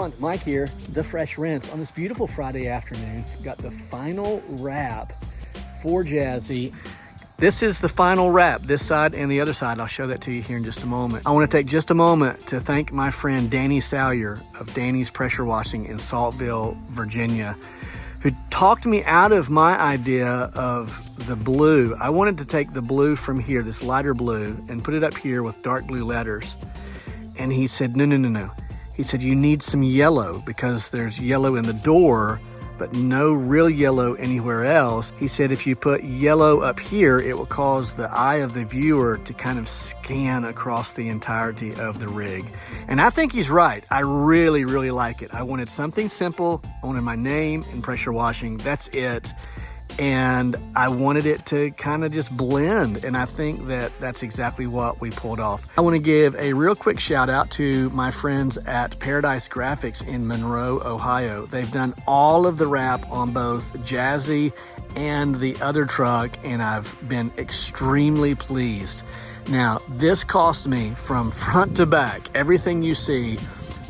on, Mike here, The Fresh Rinse. On this beautiful Friday afternoon, got the final wrap for Jazzy. This is the final wrap, this side and the other side. I'll show that to you here in just a moment. I want to take just a moment to thank my friend Danny Salyer of Danny's Pressure Washing in Saltville, Virginia, who talked me out of my idea of the blue. I wanted to take the blue from here, this lighter blue, and put it up here with dark blue letters. And he said, no. He said, you need some yellow because there's yellow in the door, but no real yellow anywhere else. He said, if you put yellow up here, it will cause the eye of the viewer to kind of scan across the entirety of the rig. And I think he's right. I really, really like it. I wanted something simple. I wanted my name and pressure washing. That's it. And I wanted it to kind of just blend. And I think that that's exactly what we pulled off. I want to give a real quick shout out to my friends at Paradise Graphics in Monroe, Ohio. They've done all of the wrap on both Jazzy and the other truck, and I've been extremely pleased. Now, this cost me from front to back, everything you see,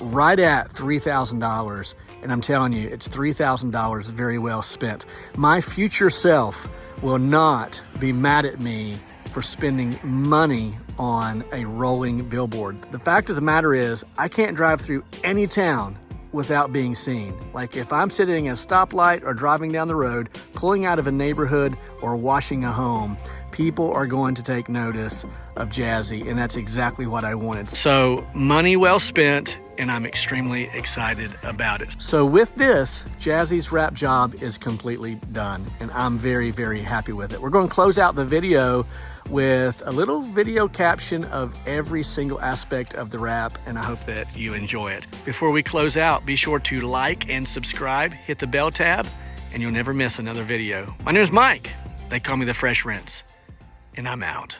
right at $3,000. And I'm telling you, it's $3,000 very well spent. My future self will not be mad at me for spending money on a rolling billboard. The fact of the matter is, I can't drive through any town without being seen. Like if I'm sitting at a stoplight or driving down the road, pulling out of a neighborhood or washing a home, people are going to take notice of Jazzy, and that's exactly what I wanted. So money well spent, and I'm extremely excited about it. So with this, Jazzy's wrap job is completely done, and I'm very, very happy with it. We're going to close out the video with a little video caption of every single aspect of the wrap, and I hope that you enjoy it. Before we close out, be sure to like and subscribe, hit the bell tab, and you'll never miss another video. My name is Mike. They call me The Fresh Rinse, and I'm out.